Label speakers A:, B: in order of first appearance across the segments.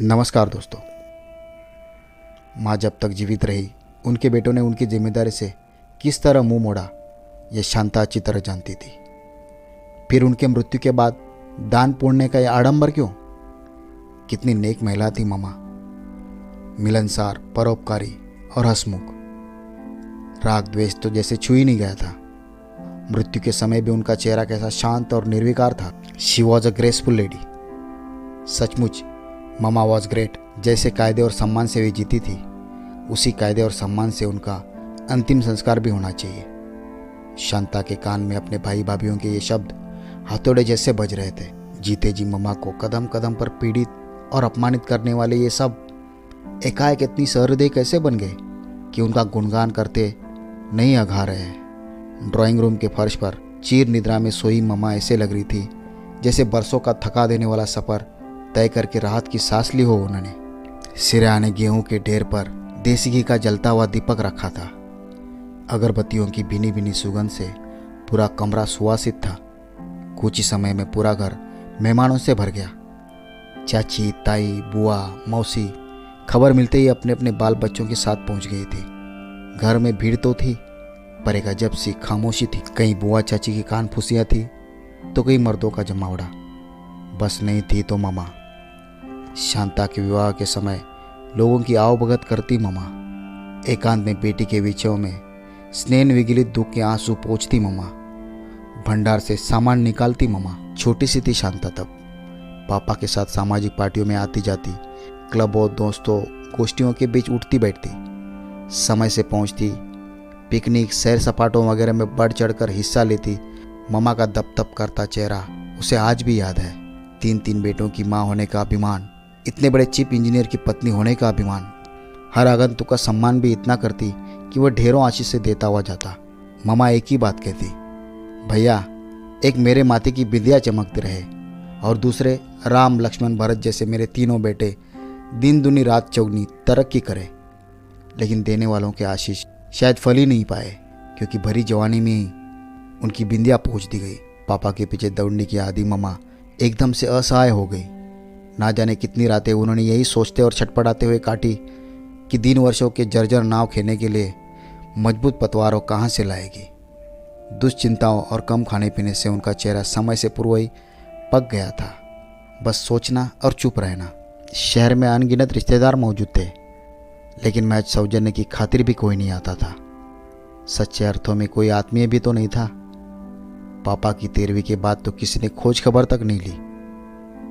A: नमस्कार दोस्तों। माँ जब तक जीवित रही उनके बेटों ने उनकी जिम्मेदारी से किस तरह मुंह मोड़ा यह शांता अच्छी तरह जानती थी। फिर उनके मृत्यु के बाद दान पुण्य का यह आडंबर क्यों? कितनी नेक महिला थी मामा, मिलनसार, परोपकारी और हंसमुख। राग द्वेष तो जैसे छू ही नहीं गया था। मृत्यु के समय भी उनका चेहरा कैसा शांत और निर्विकार था। She was a graceful lady. सचमुच मामा वॉज ग्रेट। जैसे कायदे और सम्मान से वे जीती थी, उसी कायदे और सम्मान से उनका अंतिम संस्कार भी होना चाहिए। शांता के कान में अपने भाई भाभीयों के ये शब्द हथौड़े जैसे बज रहे थे। जीते जी मामा को कदम कदम पर पीड़ित और अपमानित करने वाले ये सब एकाएक इतनी सहृदय कैसे बन गए कि उनका गुणगान करते नहीं अघा रहे हैं। ड्राइंग रूम के फर्श पर चीर निद्रा में सोई मामा ऐसे लग रही थी जैसे बरसों का थका देने वाला सफ़र तय करके राहत की सांस ली हो उन्होंने। सिरहाने गेहूं के ढेर पर देसी घी का जलता हुआ दीपक रखा था। अगरबत्तियों की भीनी भीनी सुगंध से पूरा कमरा सुवासित था। कुछ ही समय में पूरा घर मेहमानों से भर गया। चाची, ताई, बुआ, मौसी खबर मिलते ही अपने अपने बाल बच्चों के साथ पहुंच गई थी। घर में भीड़ तो थी, पर एक अजब सी खामोशी थी। कहीं बुआ चाची की कान फुसियाँ थी तो कहीं मर्दों का जमावड़ा। बस नहीं थी तो मामा। शांता के विवाह के समय लोगों की आवभगत करती मामा। एकांत में बेटी के विषयों में स्नेह विगलित दुख के आंसू पोंछती मामा। भंडार से सामान निकालती मामा। छोटी सी थी शांता तब। पापा के साथ सामाजिक पार्टियों में आती जाती, क्लबों, दोस्तों, गोष्ठियों के बीच उठती बैठती, समय से पहुंचती, पिकनिक, सैर सपाटों वगैरह में बढ़ चढ़कर हिस्सा लेती। मामा का दप दप करता चेहरा उसे आज भी याद है। 3 बेटों की माँ होने का अभिमान, इतने बड़े चीफ इंजीनियर की पत्नी होने का अभिमान। हर आगंतुक का सम्मान भी इतना करती कि वह ढेरों आशीष से देता हुआ जाता। मामा एक ही बात कहती, भैया एक मेरे माथे की बिंदिया चमकती रहे और दूसरे राम, लक्ष्मण, भरत जैसे मेरे 3 बेटे दिन दुनी रात चौगनी तरक्की करे। लेकिन देने वालों के आशीष शायद फल ही नहीं पाए, क्योंकि भरी जवानी में ही उनकी बिंदिया पोंछ दी गई। पापा के पीछे दौड़ने की आदि मामा एकदम से असहाय हो गई। ना जाने कितनी रातें उन्होंने यही सोचते और छटपटाते हुए काटी कि 3 वर्षों के जर्जर नाव खेलने के लिए मजबूत पतवारों कहाँ से लाएगी। दुश्चिंताओं और कम खाने पीने से उनका चेहरा समय से पूर्व ही पक गया था। बस सोचना और चुप रहना। शहर में अनगिनत रिश्तेदार मौजूद थे, लेकिन महज सौजन्य की खातिर भी कोई नहीं आता था। सच्चे अर्थों में कोई आत्मीय भी तो नहीं था। पापा की 13वीं के बाद तो किसी ने खोज खबर तक नहीं ली।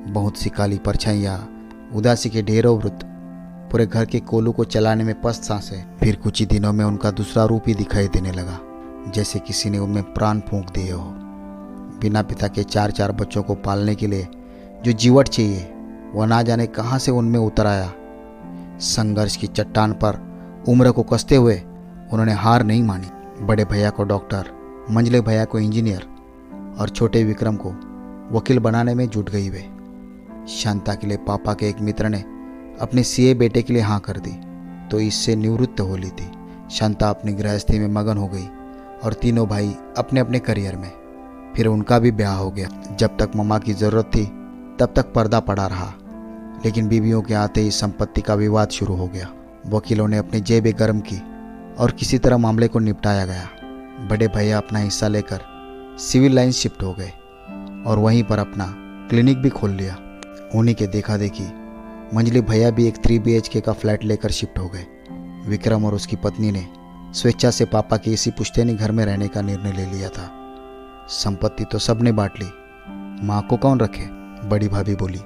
A: बहुत सी काली परछाइयाँ, उदासी के ढेरों वृत्त पूरे घर के कोलू को चलाने में पस्त सांसें। फिर कुछ ही दिनों में उनका दूसरा रूप ही दिखाई देने लगा, जैसे किसी ने उनमें प्राण फूंक दिए हो। बिना पिता के 4 बच्चों को पालने के लिए जो जीवट चाहिए, वह ना जाने कहाँ से उनमें उतर आया। संघर्ष की चट्टान पर उम्र को कसते हुए उन्होंने हार नहीं मानी। बड़े भैया को डॉक्टर, मंझले भैया को इंजीनियर और छोटे विक्रम को वकील बनाने में जुट गई वे। शांता के लिए पापा के एक मित्र ने अपने सीए बेटे के लिए हाँ कर दी, तो इससे निवृत्त हो ली थी। शांता अपनी गृहस्थी में मगन हो गई और 3 भाई अपने अपने करियर में। फिर उनका भी ब्याह हो गया। जब तक मामा की ज़रूरत थी तब तक पर्दा पड़ा रहा, लेकिन बीवियों के आते ही संपत्ति का विवाद शुरू हो गया। वकीलों ने अपनी जेबें गर्म की और किसी तरह मामले को निपटाया गया। बड़े भैया अपना हिस्सा लेकर सिविल लाइन शिफ्ट हो गए और वहीं पर अपना क्लिनिक भी खोल लिया। उन्हीं के देखा देखी मंझले भैया भी एक 3 BHK का फ्लैट लेकर शिफ्ट हो गए। विक्रम और उसकी पत्नी ने स्वेच्छा से पापा के इसी पुश्तैनी घर में रहने का निर्णय ले लिया था। संपत्ति तो सबने बांट ली, माँ को कौन रखे? बड़ी भाभी बोली,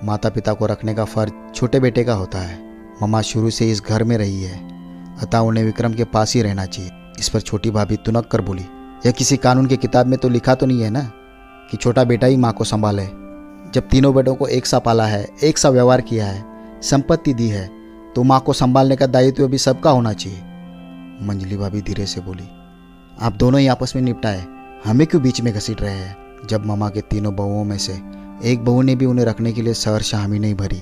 A: माता पिता को रखने का फर्ज छोटे बेटे का होता है। मामा शुरू से इस घर में रही है, अतः उन्हें विक्रम के पास ही रहना चाहिए। इस पर छोटी भाभी तुनक कर बोली, यह किसी कानून की किताब में तो लिखा तो नहीं है ना कि छोटा बेटा ही माँ को संभाले। जब 3 बेटों को एक सा पाला है, एक सा व्यवहार किया है, संपत्ति दी है, तो माँ को संभालने का दायित्व भी सबका होना चाहिए। मंजली भाभी धीरे से बोली, आप दोनों ही आपस में निपटाए, हमें क्यों बीच में घसीट रहे हैं? जब मामा के 3 बहुओं में से एक बहू ने भी उन्हें रखने के लिए सहर्ष हामी नहीं भरी,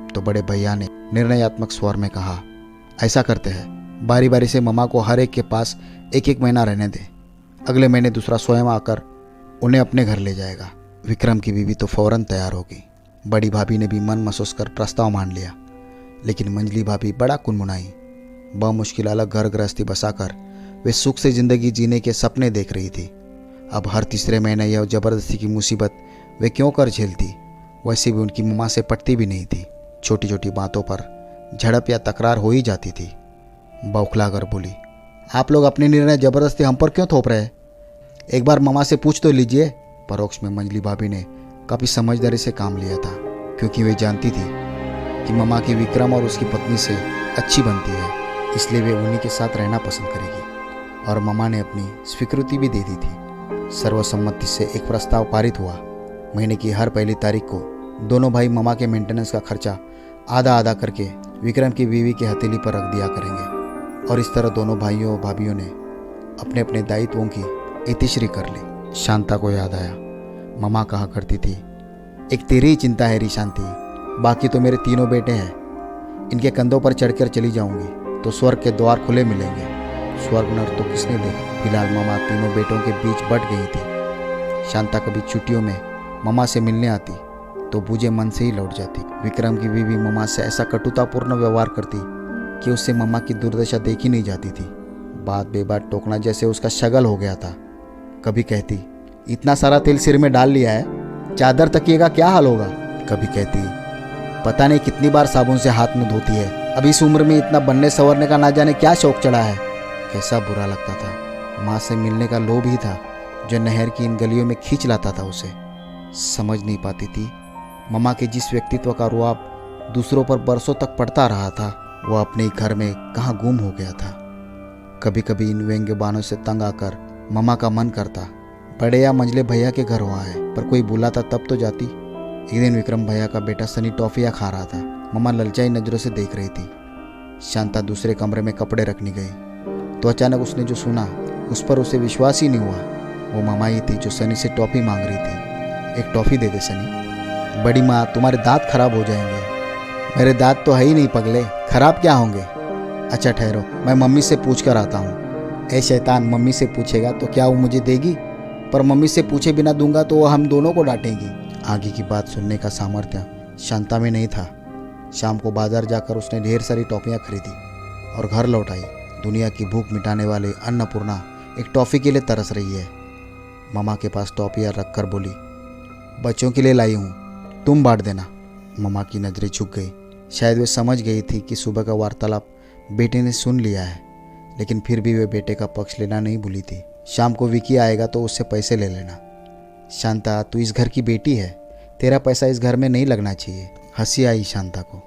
A: तो बड़े भैया ने निर्णयात्मक स्वर में कहा, ऐसा करते हैं, बारी बारी से मामा को हर एक के पास 1 महीना रहने दें। अगले महीने दूसरा स्वयं आकर उन्हें अपने घर ले जाएगा। विक्रम की बीवी तो फौरन तैयार होगी। बड़ी भाभी ने भी मन महसूस कर प्रस्ताव मान लिया, लेकिन मंजली भाभी बड़ा कुनमुनाई। बमुश्किल अलग घर गृहस्थी बसाकर वे सुख से ज़िंदगी जीने के सपने देख रही थी। अब हर तीसरे महीने यह ज़बरदस्ती की मुसीबत वे क्यों कर झेलती। वैसे भी उनकी मम्मा से पटती भी नहीं थी। छोटी छोटी बातों पर झड़प या तकरार हो ही जाती थी। बौखला कर बोली, आप लोग अपने निर्णय ज़बरदस्ती हम पर क्यों थोप रहे हैं? एक बार मम्मा से पूछ तो लीजिए। परोक्ष में मंजली भाभी ने काफ़ी समझदारी से काम लिया था, क्योंकि वे जानती थी कि मम्मा की विक्रम और उसकी पत्नी से अच्छी बनती है, इसलिए वे उन्हीं के साथ रहना पसंद करेगी। और मम्मा ने अपनी स्वीकृति भी दे दी थी। सर्वसम्मति से एक प्रस्ताव पारित हुआ। महीने की हर पहली तारीख को दोनों भाई मम्मा के मेंटेनेंस का खर्चा आधा आधा करके विक्रम की बीवी की हथेली पर रख दिया करेंगे। और इस तरह दोनों भाइयों और भाभियों ने अपने अपने दायित्वों की इतिश्री कर ली। शांता को याद आया, मम्मा कहा करती थी, एक तेरी ही चिंता है री शांति, बाकी तो मेरे तीनों बेटे हैं। इनके कंधों पर चढ़कर चली जाऊंगी तो स्वर्ग के द्वार खुले मिलेंगे। स्वर्ग नर तो किसने देखा। फिलहाल मम्मा तीनों बेटों के बीच बट गई थी। शांता कभी छुट्टियों में मम्मा से मिलने आती तो बूझे मन से ही लौट जाती। विक्रम की बीवी मम्मा से ऐसा कटुतापूर्ण व्यवहार करती कि उससे मम्मा की दुर्दशा देखी नहीं जाती थी। बात बेबात टोकना जैसे उसका शगल हो गया था। कभी कहती, इतना सारा तेल सिर में डाल लिया है, चादर तकिए का क्या हाल होगा। कभी कहती, पता नहीं कितनी बार साबुन से हाथ मुंह धोती है, अब इस उम्र में इतना बनने संवरने का ना जाने क्या शौक चढ़ा है। कैसा बुरा लगता था। माँ से मिलने का लोभ ही था जो नहर की इन गलियों में खींच लाता था उसे। समझ नहीं पाती थी मम्मा के जिस व्यक्तित्व का रुआब दूसरों पर बरसों तक पड़ता रहा था, वह अपने ही घर में कहाँ गुम हो गया था। कभी कभी इन व्यंग्य बानों से तंग आकर मम्मा का मन करता बड़े या मंझले भैया के घर हुआ है, पर कोई बुलाता तब तो जाती। एक दिन विक्रम भैया का बेटा सनी टॉफियाँ खा रहा था। मम्मा ललचाई नज़रों से देख रही थी। शांता दूसरे कमरे में कपड़े रखने गई तो अचानक उसने जो सुना उस पर उसे विश्वास ही नहीं हुआ। वो मम्मा ही थी जो सनी से टॉफ़ी मांग रही थी। एक टॉफ़ी दे दे सनी। बड़ी माँ, तुम्हारे दांत खराब हो जाएंगे। मेरे दांत तो है ही नहीं पगले, खराब क्या होंगे। अच्छा ठहरो, मैं मम्मी से पूछ कर आता हूँ। ए शैतान, मम्मी से पूछेगा तो क्या वो मुझे देगी, पर मम्मी से पूछे बिना दूंगा तो वो हम दोनों को डांटेंगी। आगे की बात सुनने का सामर्थ्य शांता में नहीं था। शाम को बाजार जाकर उसने ढेर सारी टॉफ़ियाँ खरीदी और घर लौट आई। दुनिया की भूख मिटाने वाले अन्नपूर्णा एक टॉफ़ी के लिए तरस रही है। मम्मा के पास टॉफ़ियाँ रख कर बोली, बच्चों के लिए लाई हूँ, तुम बांट देना। मम्मा की नज़रें झुक गई। शायद वे समझ गई थी कि सुबह का वार्तालाप बेटे ने सुन लिया है, लेकिन फिर भी वे बेटे का पक्ष लेना नहीं भूली थी। शाम को विकी आएगा तो उससे पैसे ले लेना। शांता, तू इस घर की बेटी है, तेरा पैसा इस घर में नहीं लगना चाहिए। हंसी आई शांता को।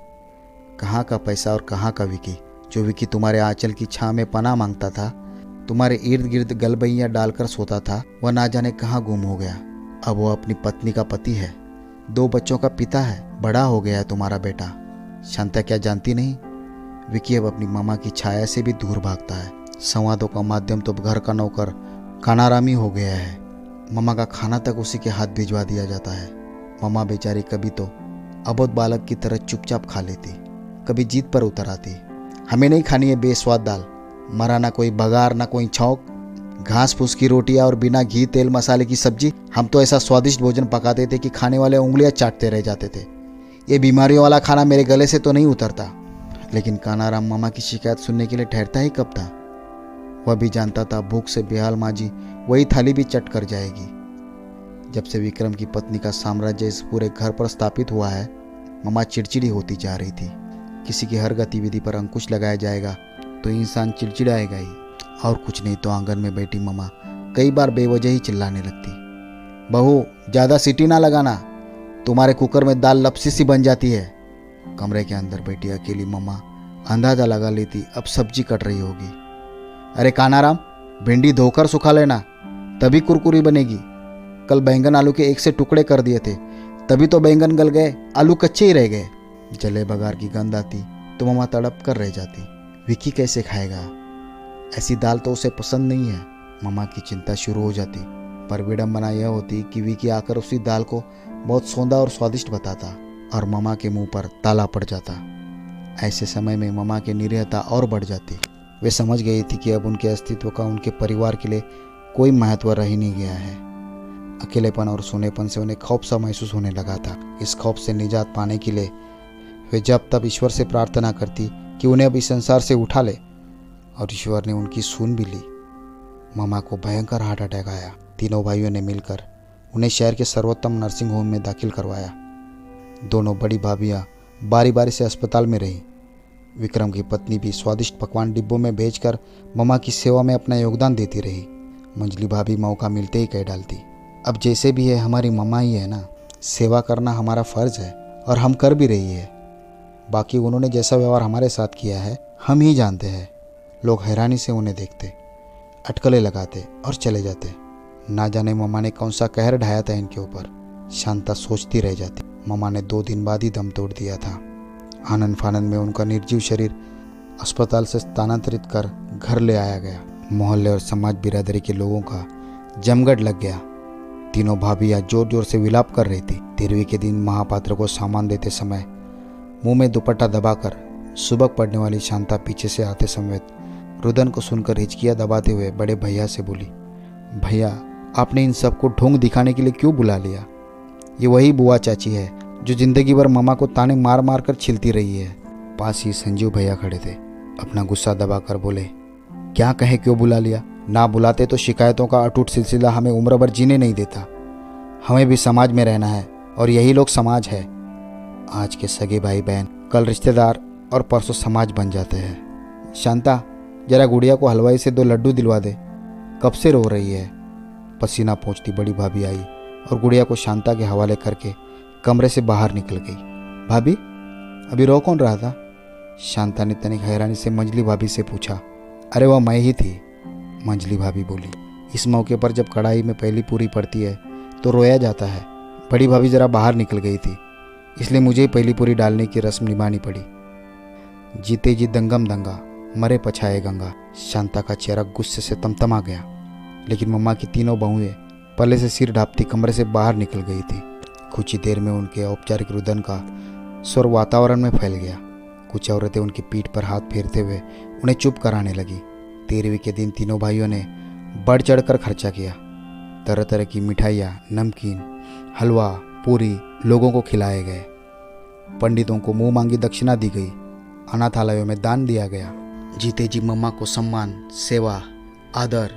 A: कहाँ का पैसा और कहाँ का विकी। जो विकी तुम्हारे आंचल की छां में पनाह मांगता था, तुम्हारे इर्द गिर्द गलबैया डालकर सोता था, वह ना जाने कहाँ गुम हो गया। अब वह अपनी पत्नी का पति है, 2 बच्चों का पिता है, बड़ा हो गया है तुम्हारा बेटा। शांता क्या जानती नहीं, विकी अब अपनी मामा की छाया से भी दूर भागता है। संवादों का माध्यम तो घर का नौकर कानारामी हो गया है। मामा का खाना तक उसी के हाथ भिजवा दिया जाता है। मामा बेचारी कभी तो अबोध बालक की तरह चुपचाप खा लेती, कभी जीत पर उतर आती। हमें नहीं खानी है बेस्वाद दाल, मरा ना कोई बघार ना कोई छौंक, घास फूस की रोटियां और बिना घी तेल मसाले की सब्जी। हम तो ऐसा स्वादिष्ट भोजन पकाते थे कि खाने वाले उंगलियां चाटते रह जाते थे। ये बीमारियों वाला खाना मेरे गले से तो नहीं उतरता। लेकिन कानाराम मामा की शिकायत सुनने के लिए ठहरता ही कब था। वह भी जानता था भूख से बेहाल माजी वही थाली भी चट कर जाएगी। जब से विक्रम की पत्नी का साम्राज्य इस पूरे घर पर स्थापित हुआ है, मामा चिड़चिड़ी होती जा रही थी। किसी की हर गतिविधि पर अंकुश लगाया जाएगा तो इंसान चिड़चिड़ाएगा ही, और कुछ नहीं तो आंगन में बैठी मामा कई बार बेवजह ही चिल्लाने लगती, बहू ज़्यादा सीटी ना लगाना, तुम्हारे कुकर में दाल लपसी सी बन जाती है। कमरे के अंदर बैठी अकेली मामा अंदाजा लगा लेती अब सब्जी कट रही होगी। अरे कानाराम, भिंडी धोकर सुखा लेना, तभी कुरकुरी बनेगी। कल बैंगन आलू के 1 से टुकड़े कर दिए थे, तभी तो बैंगन गल गए, आलू कच्चे ही रह गए। जले बघार की गंध आती तो मामा तड़प कर रह जाती। विकी कैसे खाएगा, ऐसी दाल तो उसे पसंद नहीं है। मामा की चिंता शुरू हो जाती, पर विडंबना यह होती कि विकी आकर उसी दाल को बहुत सौंदा और स्वादिष्ट बताता और मामा के मुंह पर ताला पड़ जाता। ऐसे समय में मामा की निरीहता और बढ़ जाती। वे समझ गई थी कि अब उनके अस्तित्व का उनके परिवार के लिए कोई महत्व रह ही नहीं गया है। अकेलेपन और सूनेपन से उन्हें खौफ सा महसूस होने लगा था। इस खौफ से निजात पाने के लिए वे जब तब ईश्वर से प्रार्थना करती कि उन्हें अब इस संसार से उठा ले, और ईश्वर ने उनकी सुन भी ली। मामा को भयंकर हार्ट अटैक आया। तीनों भाइयों ने मिलकर उन्हें शहर के सर्वोत्तम नर्सिंग होम में दाखिल करवाया। दोनों बड़ी भाभियाँ बारी बारी से अस्पताल में रहीं। विक्रम की पत्नी भी स्वादिष्ट पकवान डिब्बों में भेजकर मामा की सेवा में अपना योगदान देती रही। मंजली भाभी मौका मिलते ही कह डालती, अब जैसे भी है हमारी मम्मा ही है ना, सेवा करना हमारा फ़र्ज़ है और हम कर भी रही है। बाकी उन्होंने जैसा व्यवहार हमारे साथ किया है हम ही जानते हैं। लोग हैरानी से उन्हें देखते, अटकलें लगाते और चले जाते। ना जाने मम्मा ने कौन सा कहर ढाया था इनके ऊपर। शांता सोचती रह जाती। मम्मा ने 2 दिन बाद ही दम तोड़ दिया था। आनंद फानंद में उनका निर्जीव शरीर अस्पताल से स्थानांतरित कर घर ले आया गया। मोहल्ले और समाज बिरादरी के लोगों का जमघट लग गया। तीनों भाभियाँ जोर जोर से विलाप कर रही थी। 13वीं के दिन महापात्र को सामान देते समय मुंह में दुपट्टा दबाकर सुबक पड़ने वाली शांता पीछे से आते समय रुदन को सुनकर हिचकियाँ दबाते हुए बड़े भैया से बोली, भैया आपने इन सबको ढोंग दिखाने के लिए क्यों बुला लिया? ये वही बुआ चाची है जो जिंदगी भर मामा को ताने मार मार कर छिलती रही है। पास ही संजीव भैया खड़े थे। अपना गुस्सा दबाकर बोले, क्या कहे क्यों बुला लिया? ना बुलाते तो शिकायतों का अटूट सिलसिला हमें उम्र भर जीने नहीं देता। हमें भी समाज में रहना है और यही लोग समाज है। आज के सगे भाई बहन कल रिश्तेदार और परसों समाज बन जाते हैं। शांता जरा गुड़िया को हलवाई से 2 लड्डू दिलवा दे, कब से रो रही है। पसीना पोंछती बड़ी भाभी आई और गुड़िया को शांता के हवाले करके कमरे से बाहर निकल गई। भाभी अभी रो कौन रहा था? शांता ने तनिक हैरानी से मंजली भाभी से पूछा। अरे वह मैं ही थी, मंजली भाभी बोली। इस मौके पर जब कढ़ाई में पहली पूरी पड़ती है तो रोया जाता है। बड़ी भाभी जरा बाहर निकल गई थी, इसलिए मुझे ही पहली पूरी डालने की रस्म निभानी पड़ी। जीते जी दंगम दंगा, मरे पछाए गंगा। शांता का चेहरा गुस्से से तमतमा गया, लेकिन मम्मा की तीनों बहुएं पल्ले से सिर ढांपती कमरे से बाहर निकल गई थी। कुछ ही देर में उनके औपचारिक रुदन का स्वर वातावरण में फैल गया। कुछ औरतें उनकी पीठ पर हाथ फेरते हुए उन्हें चुप कराने लगी। 13वीं के दिन तीनों भाइयों ने बढ़ चढ़ कर खर्चा किया। तरह तरह की मिठाइयाँ, नमकीन, हलवा, पूरी लोगों को खिलाए गए। पंडितों को मुंह मांगी दक्षिणा दी गई। अनाथालयों में दान दिया गया। जीते जी मम्मा को सम्मान, सेवा, आदर,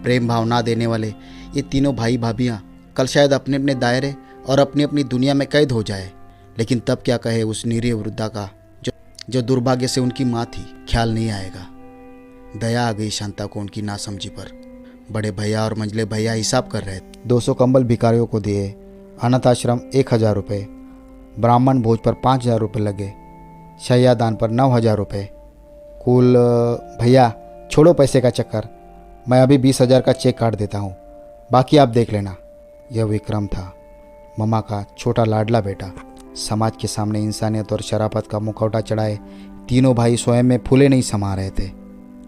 A: प्रेम भावना देने वाले ये तीनों भाई भाभियाँ कल शायद अपने अपने दायरे और अपनी अपनी दुनिया में कैद हो जाए। लेकिन तब क्या कहे उस निरीह वृद्धा का जो दुर्भाग्य से उनकी माँ थी। ख्याल नहीं आएगा। दया आ गई शांता को उनकी नासमझी पर। बड़े भैया और मंझले भैया हिसाब कर रहे थे। 200 कंबल भिखारियों को दिए। अनाथ आश्रम 1000 रुपये, ब्राह्मण भोज पर 5000 रुपये लगे, शैया दान पर 9000 रुपये। कुल भैया छोड़ो पैसे का चक्कर, मैं अभी 20,000 का चेक काट देता हूँ, बाकी आप देख लेना। यह विक्रम था, मम्मा का छोटा लाडला बेटा। समाज के सामने इंसानियत और शराफत का मुखौटा चढ़ाए तीनों भाई स्वयं में फूले नहीं समा रहे थे।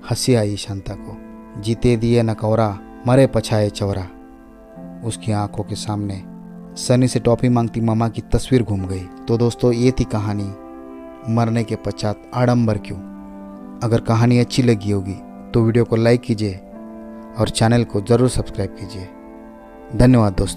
A: हंसी आई शांता को। जीते दिए नकौरा, मरे पछाए चौरा। उसकी आंखों के सामने सनी से टॉफी मांगती मम्मा की तस्वीर घूम गई। तो दोस्तों ये थी कहानी मरने के पश्चात आडंबर क्यों। अगर कहानी अच्छी लगी होगी तो वीडियो को लाइक कीजिए और चैनल को ज़रूर सब्सक्राइब कीजिए। धन्यवाद दोस्तों।